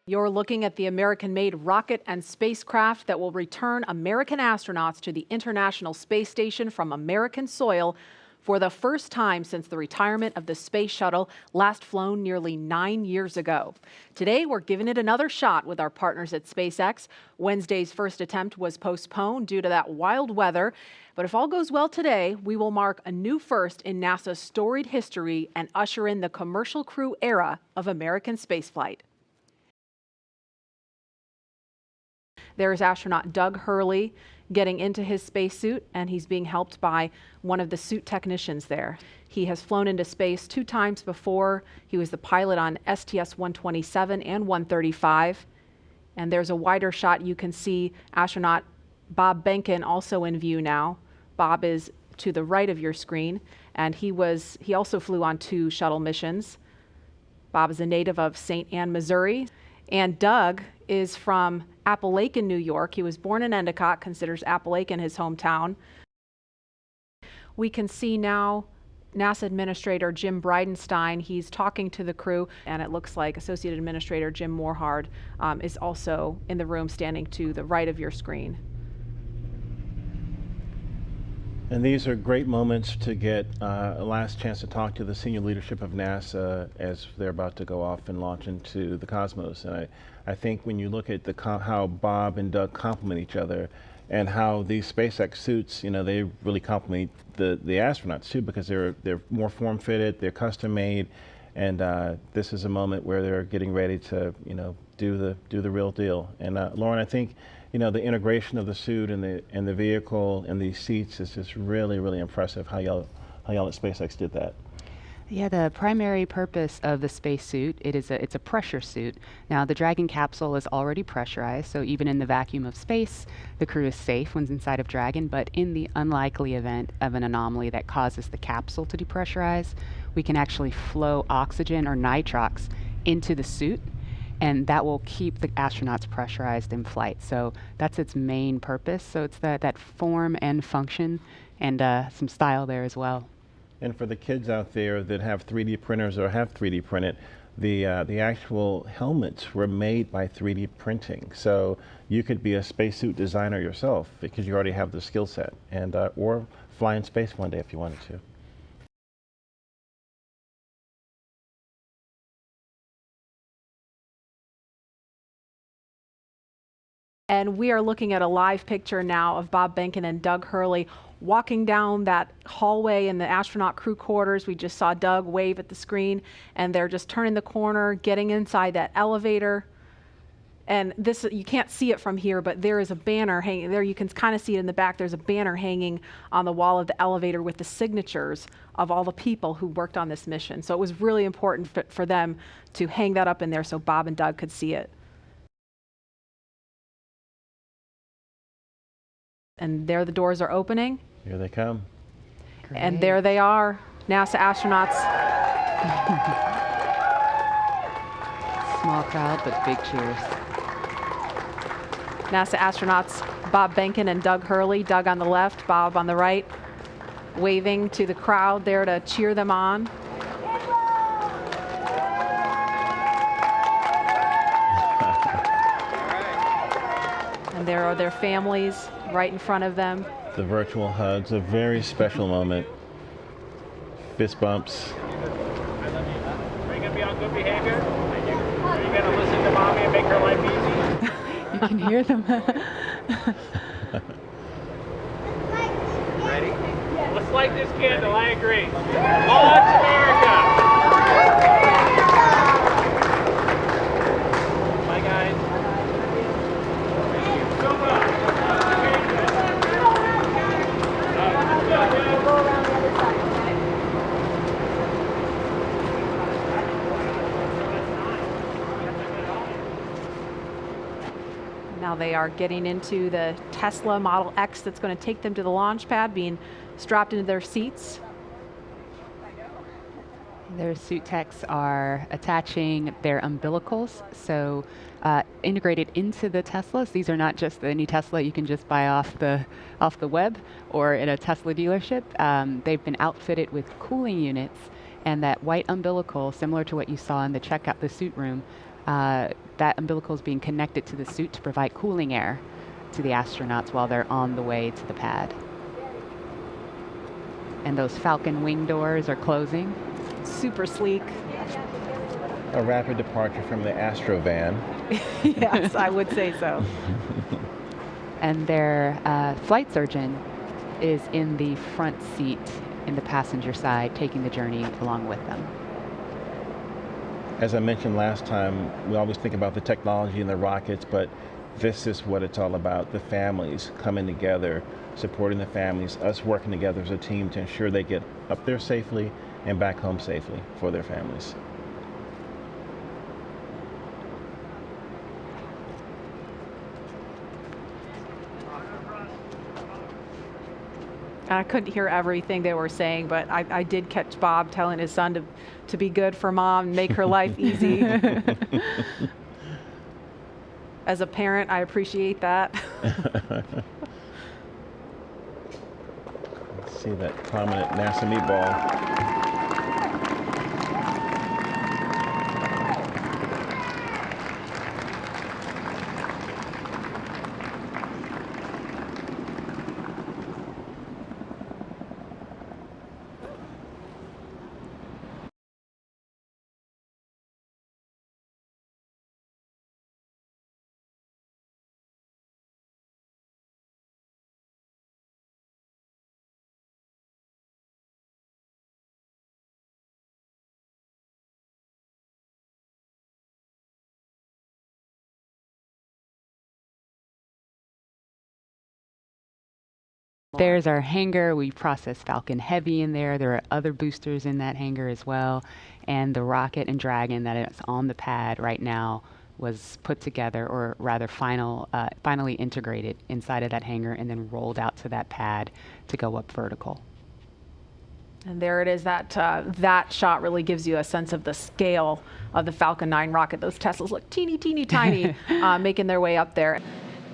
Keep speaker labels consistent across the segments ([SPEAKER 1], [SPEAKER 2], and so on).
[SPEAKER 1] You're looking at the American-made rocket and spacecraft that will return American astronauts to the International Space Station from American soil for the first time since the retirement of the space shuttle, last flown nearly 9 years ago. Today, we're giving it another shot with our partners at SpaceX. Wednesday's first attempt was postponed due to that wild weather. But if all goes well today, we will mark a new first in NASA's storied history and usher in the commercial crew era of American spaceflight. There's astronaut Doug Hurley getting into his spacesuit, and he's being helped by one of the suit technicians there. He has flown into space 2 times before. He was the pilot on STS-127 and 135. And there's a wider shot. You can see astronaut Bob Behnken also in view now. Bob is to the right of your screen, and he also flew on 2 shuttle missions. Bob is a native of St. Anne, Missouri. And Doug is from Appalachian, New York. He was born in Endicott, considers Appalachian his hometown. We can see now NASA Administrator Jim Bridenstine. He's talking to the crew, and it looks like Associate Administrator Jim Morehard is also in the room, standing to the right of your screen.
[SPEAKER 2] And these are great moments to get a last chance to talk to the senior leadership of NASA as they're about to go off and launch into the cosmos. And I think when you look at how Bob and Doug complement each other, and how these SpaceX suits, they really complement the astronauts too, because they're more form-fitted, they're custom-made, and this is a moment where they're getting ready to do the real deal. And Lauren, I think the integration of the suit and the vehicle and these seats is just really, really impressive how y'all at SpaceX did that.
[SPEAKER 3] Yeah, the primary purpose of the spacesuit, it's a pressure suit. Now, the Dragon capsule is already pressurized, so even in the vacuum of space, the crew is safe when inside of Dragon, but in the unlikely event of an anomaly that causes the capsule to depressurize, we can actually flow oxygen or nitrox into the suit, and that will keep the astronauts pressurized in flight. So that's its main purpose. So it's that form and function, and some style there as well.
[SPEAKER 2] And for the kids out there that have 3D printers or have 3D printed, the actual helmets were made by 3D printing. So you could be a spacesuit designer yourself because you already have the skill set, and or fly in space one day if you wanted to.
[SPEAKER 1] And we are looking at a live picture now of Bob Behnken and Doug Hurley walking down that hallway in the astronaut crew quarters. We just saw Doug wave at the screen, and they're just turning the corner, getting inside that elevator. And this, you can't see it from here, but there is a banner hanging there. You can kind of see it in the back. There's a banner hanging on the wall of the elevator with the signatures of all the people who worked on this mission. So it was really important for them to hang that up in there so Bob and Doug could see it. And there the doors are opening.
[SPEAKER 2] Here they come.
[SPEAKER 3] Great.
[SPEAKER 1] And there they are, NASA astronauts.
[SPEAKER 3] Small crowd, but big cheers.
[SPEAKER 1] NASA astronauts Bob Behnken and Doug Hurley, Doug on the left, Bob on the right, waving to the crowd there to cheer them on. And there are their families right in front of them.
[SPEAKER 2] The virtual hugs, a very special moment. Fist bumps.
[SPEAKER 4] Are you going to be on good behavior? Are you going to listen to mommy and make her life easy?
[SPEAKER 3] You can hear them.
[SPEAKER 4] Ready? Let's light this candle, I agree. Launch America! Bye, guys.
[SPEAKER 1] Now they are getting into the Tesla Model X that's going to take them to the launch pad, being strapped into their seats.
[SPEAKER 3] Their suit techs are attaching their umbilicals, so integrated into the Teslas. These are not just the new Tesla you can just buy off the web or in a Tesla dealership. They've been outfitted with cooling units, and that white umbilical, similar to what you saw in the suit room, That umbilical is being connected to the suit to provide cooling air to the astronauts while they're on the way to the pad. And those Falcon wing doors are closing.
[SPEAKER 1] Super sleek.
[SPEAKER 2] A rapid departure from the Astro van.
[SPEAKER 1] Yes, I would say so.
[SPEAKER 3] And their flight surgeon is in the front seat in the passenger side, taking the journey along with them.
[SPEAKER 2] As I mentioned last time, we always think about the technology and the rockets, but this is what it's all about, the families coming together, supporting the families, us working together as a team to ensure they get up there safely and back home safely for their families.
[SPEAKER 1] I couldn't hear everything they were saying, but I did catch Bob telling his son to be good for mom and make her life easy. As a parent, I appreciate that.
[SPEAKER 2] Let's see that prominent NASA meatball.
[SPEAKER 3] There's our hangar. We process Falcon Heavy in there. There are other boosters in that hangar as well. And the rocket and Dragon that is on the pad right now was put together, or rather finally integrated inside of that hangar and then rolled out to that pad to go up vertical.
[SPEAKER 1] And there it is. That shot really gives you a sense of the scale of the Falcon 9 rocket. Those Teslas look teeny, teeny, tiny, making their way up there.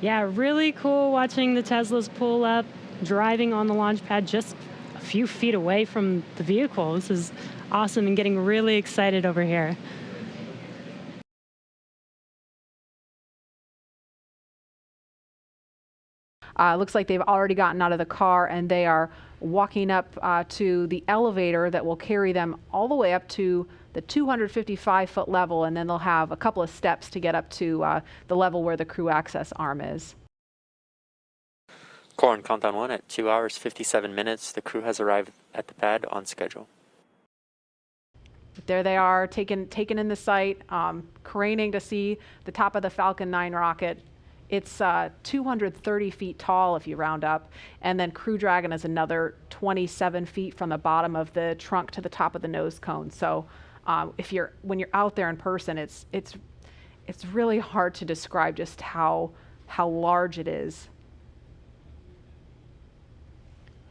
[SPEAKER 5] Yeah, really cool watching the Teslas pull up, driving on the launch pad just a few feet away from the vehicle. This is awesome and getting really excited over here.
[SPEAKER 1] Looks like they've already gotten out of the car and they are walking up to the elevator that will carry them all the way up to the 255-foot level, and then they'll have a couple of steps to get up to the level where the crew access arm is.
[SPEAKER 6] Core on countdown 1 at 2 hours 57 minutes. The crew has arrived at the pad on schedule.
[SPEAKER 1] There they are, taken in the sight, craning to see the top of the Falcon 9 rocket. It's 230 feet tall if you round up, and then Crew Dragon is another 27 feet from the bottom of the trunk to the top of the nose cone. So when you're out there in person, it's really hard to describe just how large it is.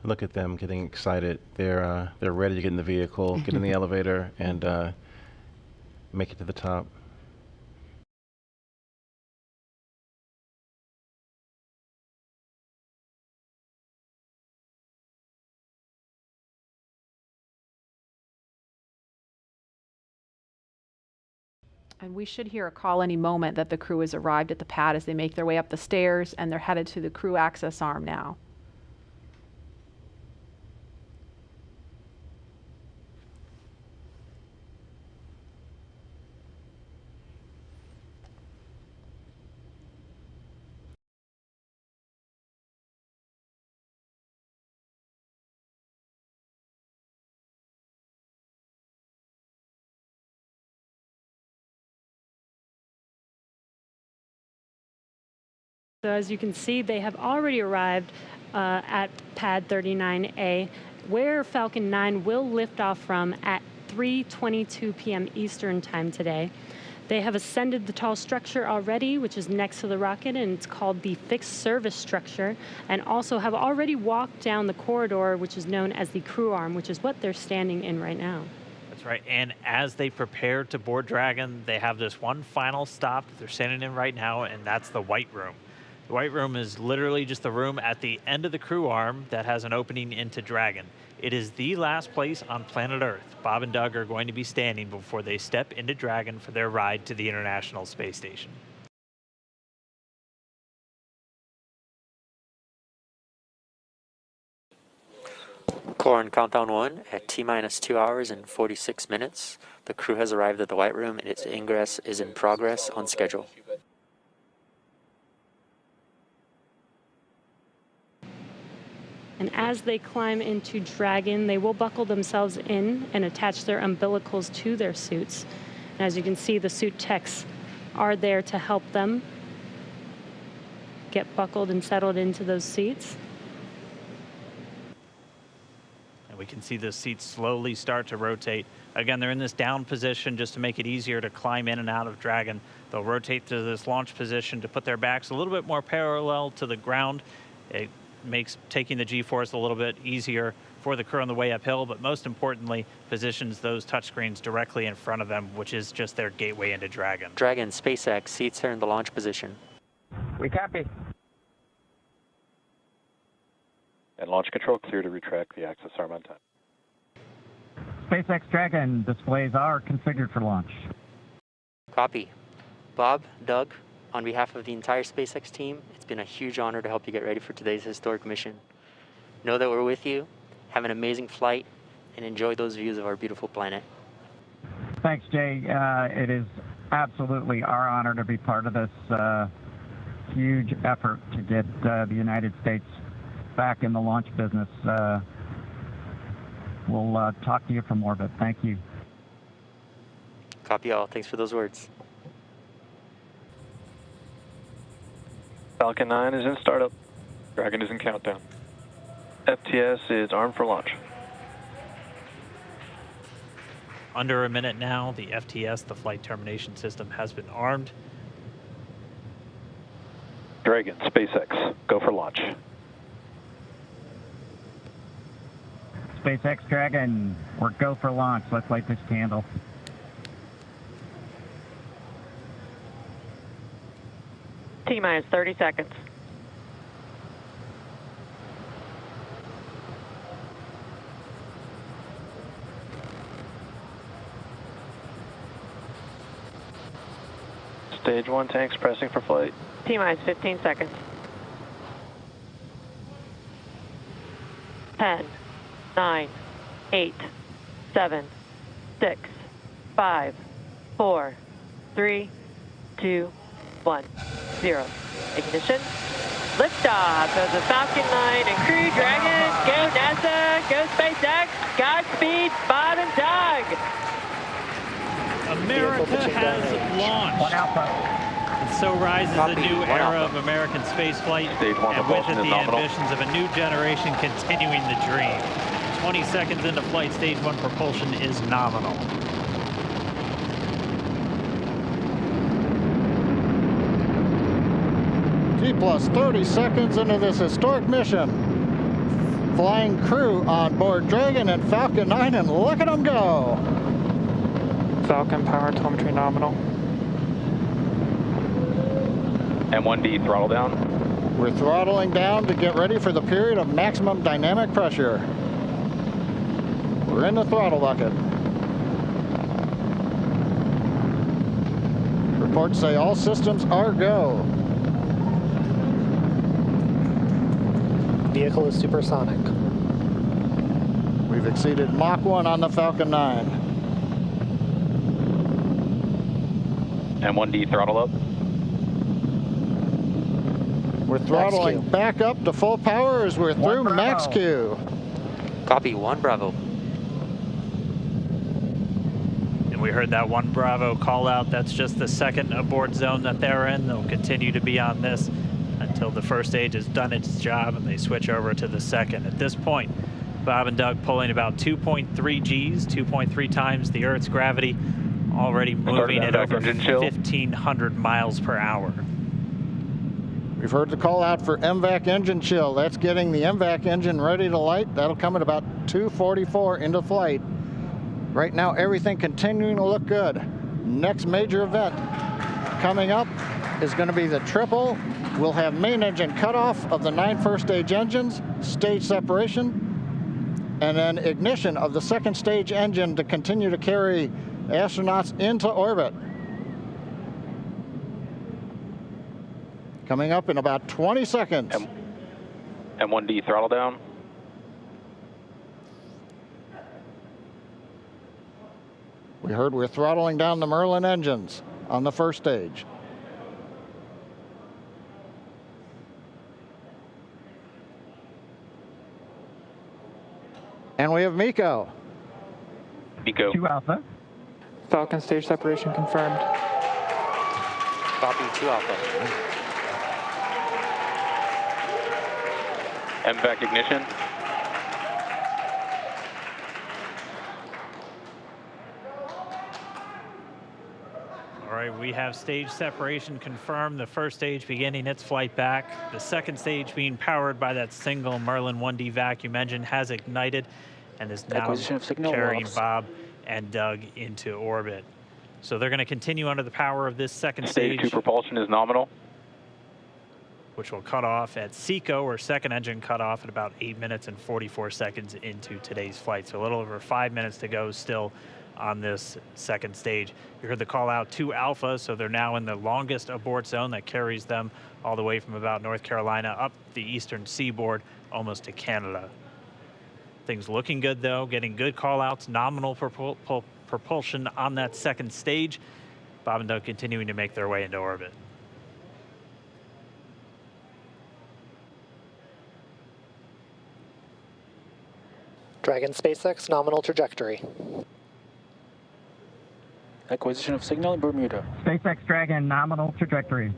[SPEAKER 2] Look at them getting excited. They're ready to get in the vehicle, get in the elevator, and make it to the top.
[SPEAKER 1] And we should hear a call any moment that the crew has arrived at the pad as they make their way up the stairs, and they're headed to the crew access arm now.
[SPEAKER 5] So as you can see, they have already arrived at pad 39A, where Falcon 9 will lift off from at 3:22 p.m. Eastern time today. They have ascended the tall structure already, which is next to the rocket, and it's called the fixed service structure, and also have already walked down the corridor, which is known as the crew arm, which is what they're standing in right now.
[SPEAKER 4] That's right. And as they prepare to board Dragon, they have this one final stop that they're standing in right now, and that's the White Room. The White Room is literally just the room at the end of the crew arm that has an opening into Dragon. It is the last place on planet Earth Bob and Doug are going to be standing before they step into Dragon for their ride to the International Space Station.
[SPEAKER 6] Core on countdown 1 at T-minus 2 hours and 46 minutes. The crew has arrived at the White Room and its ingress is in progress on schedule.
[SPEAKER 5] And as they climb into Dragon, they will buckle themselves in and attach their umbilicals to their suits. And as you can see, the suit techs are there to help them get buckled and settled into those seats.
[SPEAKER 4] And we can see the seats slowly start to rotate. Again, they're in this down position just to make it easier to climb in and out of Dragon. They'll rotate to this launch position to put their backs a little bit more parallel to the ground. It makes taking the G-force a little bit easier for the crew on the way uphill, but most importantly, positions those touchscreens directly in front of them, which is just their gateway into Dragon.
[SPEAKER 6] Dragon, SpaceX, seats are in the launch position.
[SPEAKER 7] We copy.
[SPEAKER 8] And launch control clear to retract the access arm on time.
[SPEAKER 7] SpaceX Dragon displays are configured for launch.
[SPEAKER 6] Copy. Bob, Doug, on behalf of the entire SpaceX team, it's been a huge honor to help you get ready for today's historic mission. Know that we're with you, have an amazing flight, and enjoy those views of our beautiful planet.
[SPEAKER 7] Thanks, Jay. It is absolutely our honor to be part of this huge effort to get the United States back in the launch business. We'll talk to you from orbit. Thank you.
[SPEAKER 6] Copy all. Thanks for those words.
[SPEAKER 8] Falcon 9 is in startup. Dragon is in countdown. FTS is armed for launch.
[SPEAKER 4] Under a minute now, the FTS, the flight termination system, has been armed.
[SPEAKER 8] Dragon, SpaceX, go for launch.
[SPEAKER 7] SpaceX Dragon, we're go for launch. Let's light this candle.
[SPEAKER 9] T-minus 30 seconds.
[SPEAKER 8] Stage 1 tanks pressing for flight.
[SPEAKER 9] T-minus 15 seconds. 10, 9, 8, 7, 6, 5, 4, 3, 2, 1, 0. Ignition. Liftoff of the Falcon 9 and Crew Dragon. Go NASA, go SpaceX. Godspeed, Bob and Doug.
[SPEAKER 4] America has launched.
[SPEAKER 7] One Alpha.
[SPEAKER 4] And so rises a new era of American spaceflight,
[SPEAKER 8] Stage 1
[SPEAKER 4] and with it
[SPEAKER 8] propulsion is
[SPEAKER 4] the
[SPEAKER 8] nominal.
[SPEAKER 4] ambitions of a new generation continuing the dream. 20 seconds into flight, stage 1 propulsion is nominal.
[SPEAKER 10] T plus 30 seconds into this historic mission. Flying crew on board Dragon and Falcon 9, and look at them go.
[SPEAKER 11] Falcon power telemetry nominal.
[SPEAKER 8] M1D throttle down.
[SPEAKER 10] We're throttling down to get ready for the period of maximum dynamic pressure. We're in the throttle bucket. Reports say all systems are go.
[SPEAKER 11] Vehicle is supersonic.
[SPEAKER 10] We've exceeded Mach 1 on the Falcon 9.
[SPEAKER 8] M1D throttle up.
[SPEAKER 10] We're throttling
[SPEAKER 11] Max Q.
[SPEAKER 10] back up to full power as we're through
[SPEAKER 7] Bravo.
[SPEAKER 10] max Q.
[SPEAKER 6] Copy, 1 Bravo.
[SPEAKER 4] And we heard that 1 Bravo call out. That's just the second abort zone that they're in. They'll continue to be on this until the first stage has done its job and they switch over to the second. At this point, Bob and Doug pulling about 2.3 Gs, 2.3 times the Earth's gravity, already moving at over 1,500 miles per hour.
[SPEAKER 10] We've heard the call out for MVAC engine chill. That's getting the MVAC engine ready to light. That'll come at about 2:44 into flight. Right now, everything continuing to look good. Next major event coming up is going to be the triple We'll have main engine cutoff of the 9 first stage engines, stage separation, and then ignition of the second stage engine to continue to carry astronauts into orbit. Coming up in about 20 seconds.
[SPEAKER 8] M1D throttle down.
[SPEAKER 10] We heard we're throttling down the Merlin engines on the first stage. And we have MECO.
[SPEAKER 8] MECO.
[SPEAKER 7] 2 Alpha.
[SPEAKER 11] Falcon stage separation confirmed.
[SPEAKER 6] Copy, 2 Alpha.
[SPEAKER 8] MVAC ignition.
[SPEAKER 4] All right, we have stage separation confirmed. The first stage beginning its flight back. The second stage being powered by that single Merlin 1D vacuum engine has ignited and is now carrying Bob and Doug into orbit. So they're going to continue under the power of this second stage.
[SPEAKER 8] Stage 2 propulsion is nominal.
[SPEAKER 4] Which will cut off at SECO, or second engine cutoff, at about 8 minutes and 44 seconds into today's flight. So a little over 5 minutes to go still on this second stage. You heard the call out 2 Alpha, so they're now in the longest abort zone that carries them all the way from about North Carolina up the eastern seaboard, almost to Canada. Things looking good though, getting good call outs, nominal propulsion on that second stage. Bob and Doug continuing to make their way into orbit.
[SPEAKER 12] Dragon SpaceX nominal trajectory.
[SPEAKER 11] Acquisition of signal in Bermuda.
[SPEAKER 7] SpaceX Dragon nominal trajectory.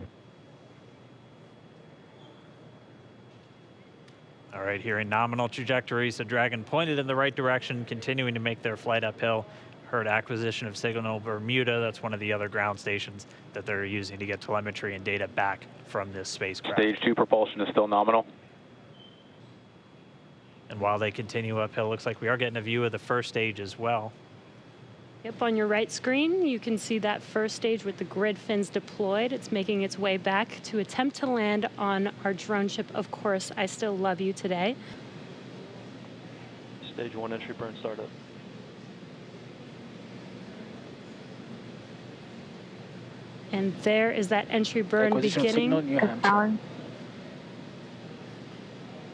[SPEAKER 4] All right, here in nominal trajectory, so Dragon pointed in the right direction, continuing to make their flight uphill. Heard acquisition of signal Bermuda. That's one of the other ground stations that they're using to get telemetry and data back from this spacecraft.
[SPEAKER 8] Stage 2 propulsion is still nominal.
[SPEAKER 4] And while they continue uphill, looks like we are getting a view of the first stage as well.
[SPEAKER 5] Yep, on your right screen, you can see that first stage with the grid fins deployed. It's making its way back to attempt to land on our drone ship, Of Course, I Still Love You Today.
[SPEAKER 8] Stage 1 entry burn startup.
[SPEAKER 5] And there is that entry burn beginning.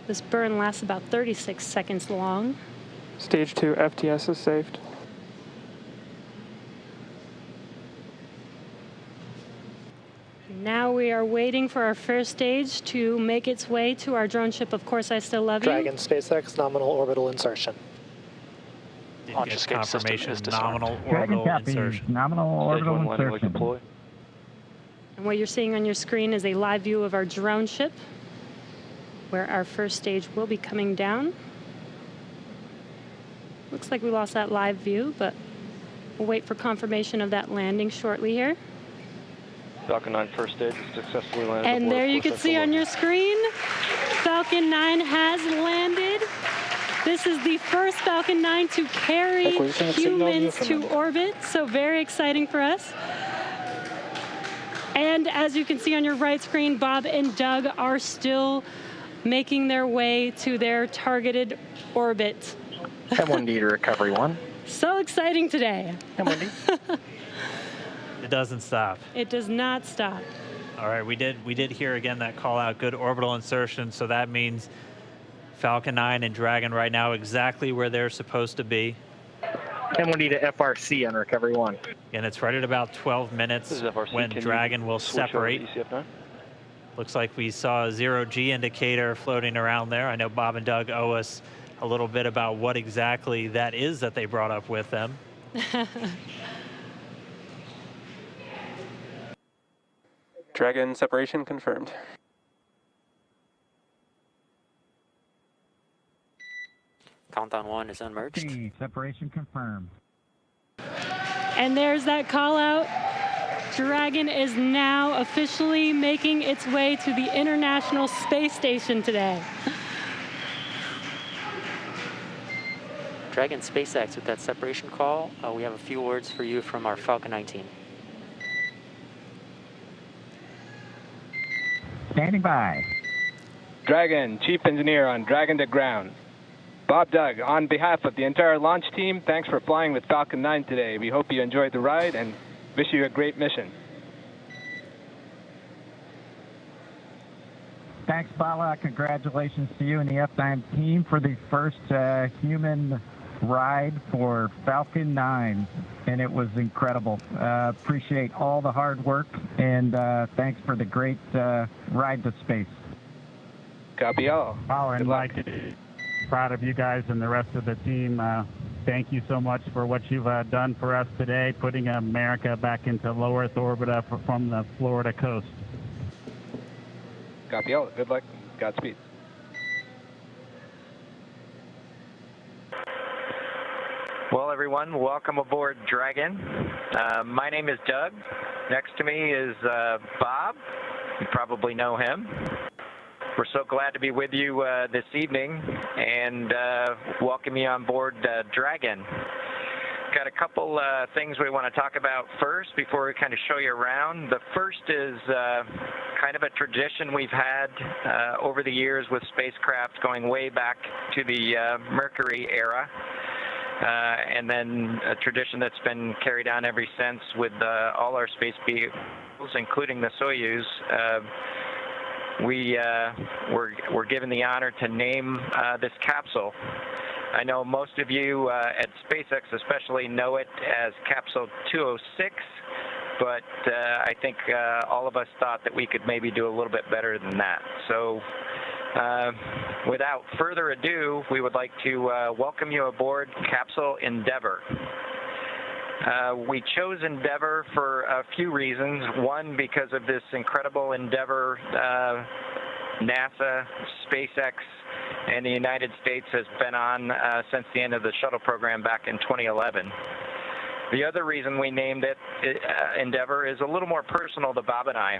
[SPEAKER 5] This burn lasts about 36 seconds long.
[SPEAKER 11] Stage 2 FTS is saved.
[SPEAKER 5] Now we are waiting for our first stage to make its way to our drone ship, Of Course I Still Love You.
[SPEAKER 12] Dragon SpaceX nominal orbital insertion.
[SPEAKER 4] Didn't get confirmation, nominal
[SPEAKER 7] Dragon
[SPEAKER 4] orbital
[SPEAKER 7] copies,
[SPEAKER 4] insertion.
[SPEAKER 7] nominal orbital insertion.
[SPEAKER 5] And what you're seeing on your screen is a live view of our drone ship, where our first stage will be coming down. Looks like we lost that live view, but we'll wait for confirmation of that landing shortly here.
[SPEAKER 8] Falcon 9 first stage is successfully landed.
[SPEAKER 5] And there you can see on your screen, Falcon 9 has landed. This is the first Falcon 9 to carry humans to orbit, so very exciting for us. And as you can see on your right screen, Bob and Doug are still making their way to their targeted orbit.
[SPEAKER 12] M1D to recovery 1.
[SPEAKER 5] So exciting today.
[SPEAKER 12] M1D.
[SPEAKER 4] It doesn't stop.
[SPEAKER 5] It does not stop.
[SPEAKER 4] All right, we did hear again that call out, good orbital insertion, so that means Falcon 9 and Dragon right now exactly where they're supposed to be.
[SPEAKER 12] M1D to FRC on recovery 1.
[SPEAKER 4] And it's right at about 12 minutes when Dragon will separate. Looks like we saw a 0G indicator floating around there. I know Bob and Doug owe us a little bit about what exactly that is that they brought up with them.
[SPEAKER 8] Dragon separation confirmed.
[SPEAKER 6] Countdown 1 is unmerged.
[SPEAKER 7] Separation confirmed.
[SPEAKER 5] And there's that call out. Dragon is now officially making its way to the International Space Station today.
[SPEAKER 6] Dragon SpaceX with that separation call. We have a few words for you from our Falcon 9 team.
[SPEAKER 7] standing by.
[SPEAKER 13] Dragon, Chief Engineer on Dragon to ground. Bob Doug, on behalf of the entire launch team, thanks for flying with Falcon 9 today. We hope you enjoyed the ride and wish you a great mission.
[SPEAKER 7] Thanks, Bala. Congratulations to you and the F9 team for the first human ride for Falcon 9, and it was incredible. Appreciate all the hard work, and thanks for the great ride to space.
[SPEAKER 13] Copy all.
[SPEAKER 14] Power and Mike, proud of you guys and the rest of the team. Thank you so much for what you've done for us today, putting America back into low Earth orbit from the Florida coast.
[SPEAKER 13] Copy all. Good luck. Godspeed.
[SPEAKER 15] Well, everyone, welcome aboard Dragon. My name is Doug. Next to me is Bob. You probably know him. We're so glad to be with you this evening and welcome you on board Dragon. Got a couple things we want to talk about first before we kind of show you around. The first is kind of a tradition we've had over the years with spacecraft going way back to the Mercury era. And then a tradition that's been carried on ever since with all our space vehicles, including the Soyuz. We're given the honor to name this capsule. I know most of you at SpaceX especially know it as Capsule 206, but I think all of us thought that we could maybe do a little bit better than that. So without further ado, we would like to welcome you aboard Capsule Endeavour. We chose Endeavour for a few reasons. One, because of this incredible endeavor NASA, SpaceX, and the United States has been on since the end of the shuttle program back in 2011. The other reason we named it Endeavour is a little more personal to Bob and I.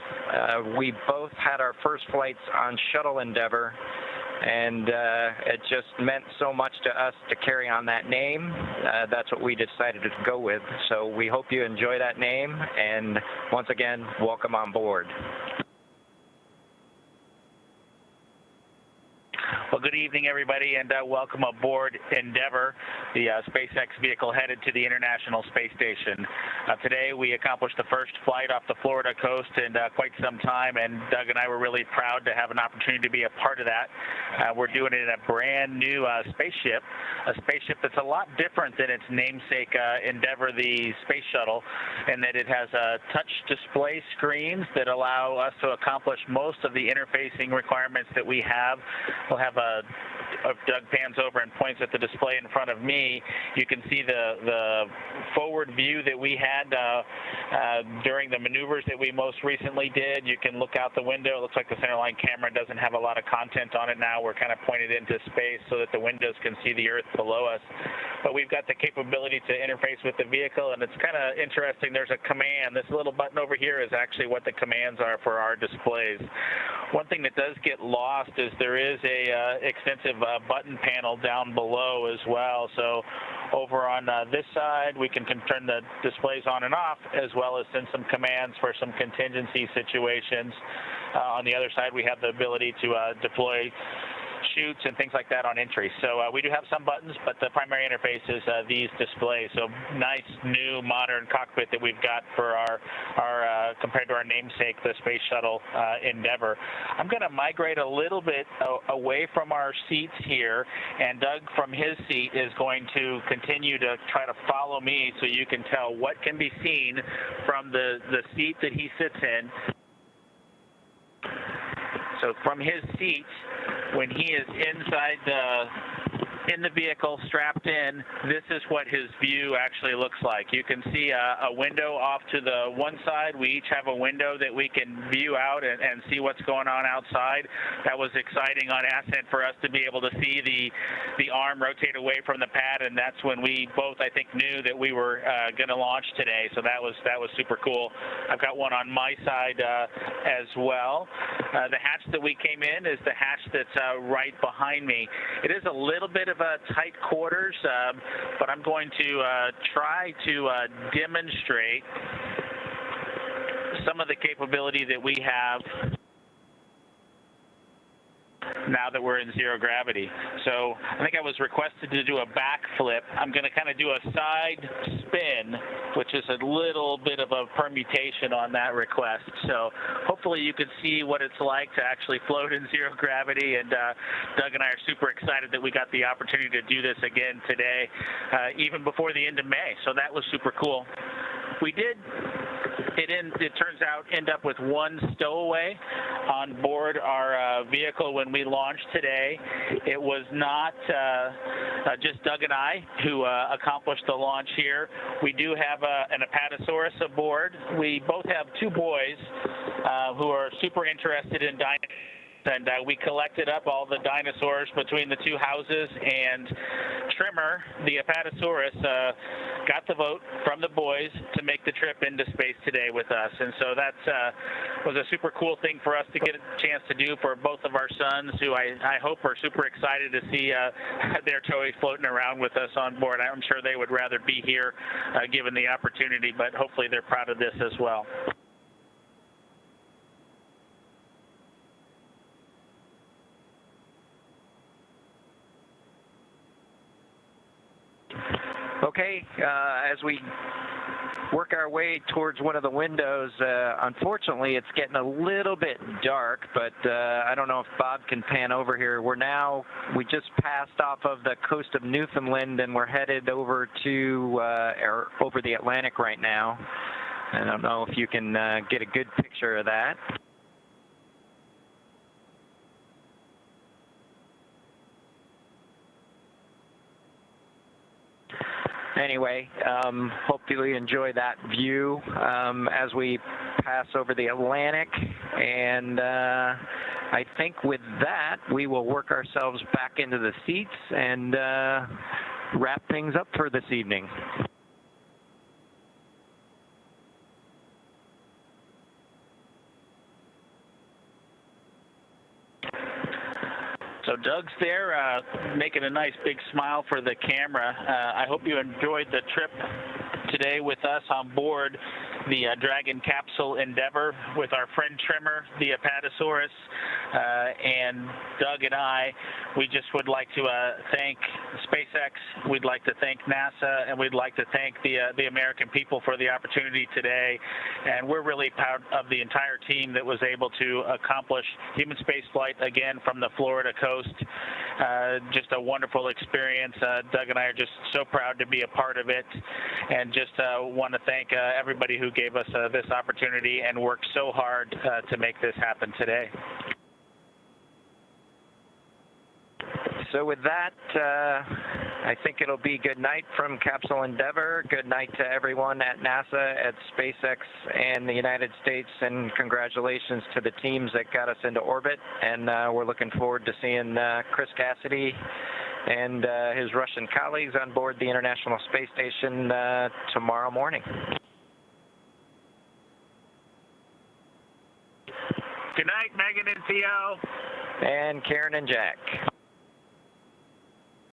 [SPEAKER 15] We both had our first flights on Shuttle Endeavour, and it just meant so much to us to carry on that name. That's what we decided to go with. So we hope you enjoy that name, and once again, welcome on board.
[SPEAKER 16] Well, good evening, everybody, and welcome aboard Endeavour, the SpaceX vehicle headed to the International Space Station. Today, we accomplished the first flight off the Florida coast in quite some time, and Doug and I were really proud to have an opportunity to be a part of that. We're doing it in a brand new spaceship, a spaceship that's a lot different than its namesake Endeavour, the space shuttle, in that it has touch display screens that allow us to accomplish most of the interfacing requirements that we have. We'll have Doug pans over and points at the display in front of me. You can see the forward view that we had during the maneuvers that we most recently did. You can look out the window. It looks like the centerline camera doesn't have a lot of content on it now. We're kind of pointed into space so that the windows can see the Earth below us. But we've got the capability to interface with the vehicle, and it's kind of interesting. There's a command. This little button over here is actually what the commands are for our displays. One thing that does get lost is there is a extensive button panel down below as well. So over on this side, we can turn the displays on and off, as well as send some commands for some contingency situations. On the other side, we have the ability to deploy chutes and things like that on entry. So we do have some buttons, but the primary interface is these displays. So nice, new, modern cockpit that we've got for our compared to our namesake, the Space Shuttle Endeavour. I'm going to migrate a little bit away from our seats here, and Doug from his seat is going to continue to try to follow me so you can tell what can be seen from the seat that he sits in. So from his seat, when he is inside in the vehicle, strapped in, this is what his view actually looks like. You can see a window off to the one side. We each have a window that we can view out and see what's going on outside. That was exciting on ascent for us to be able to see the arm rotate away from the pad, and that's when we both, I think, knew that we were going to launch today. So that was super cool. I've got one on my side as well. The hatch that we came in is the hatch that's right behind me. It is a little bit of a tight quarters, but I'm going to try to demonstrate some of the capability that we have now that we're in zero gravity. So I think I was requested to do a backflip. I'm going to kind of do a side spin, which is a little bit of a permutation on that request. So hopefully you can see what it's like to actually float in zero gravity. And Doug and I are super excited that we got the opportunity to do this again today, even before the end of May. So that was super cool. We did, it turns out, end up with one stowaway on board our vehicle when we launched today. It was not just Doug and I who accomplished the launch here. We do have an Apatosaurus aboard. We both have two boys who are super interested in dinosaurs. And we collected up all the dinosaurs between the two houses, and Trimmer, the Apatosaurus, got the vote from the boys to make the trip into space today with us. And so that was a super cool thing for us to get a chance to do for both of our sons, who I hope are super excited to see their toys floating around with us on board. I'm sure they would rather be here given the opportunity, but hopefully they're proud of this as well.
[SPEAKER 15] Okay, as we work our way towards one of the windows, unfortunately it's getting a little bit dark, but I don't know if Bob can pan over here. We just passed off of the coast of Newfoundland, and we're headed over to over the Atlantic right now. I don't know if you can get a good picture of that. Anyway, hopefully you enjoy that view as we pass over the Atlantic. And I think with that, we will work ourselves back into the seats and wrap things up for this evening.
[SPEAKER 16] So Doug's there making a nice big smile for the camera. I hope you enjoyed the trip today with us on board the Dragon capsule Endeavour with our friend Trimmer, the Apatosaurus, and Doug and I. We just would like to thank SpaceX, we'd like to thank NASA, and we'd like to thank the American people for the opportunity today. And we're really proud of the entire team that was able to accomplish human spaceflight again from the Florida coast. Just a wonderful experience. Doug and I are just so proud to be a part of it, and just want to thank everybody who gave us this opportunity and worked so hard to make this happen today.
[SPEAKER 15] So with that, I think it'll be good night from Capsule Endeavour. Good night to everyone at NASA, at SpaceX, and the United States, and congratulations to the teams that got us into orbit. And we're looking forward to seeing Chris Cassidy and his Russian colleagues on board the International Space Station tomorrow morning.
[SPEAKER 16] Good night, Megan and Theo.
[SPEAKER 15] And Karen and Jack.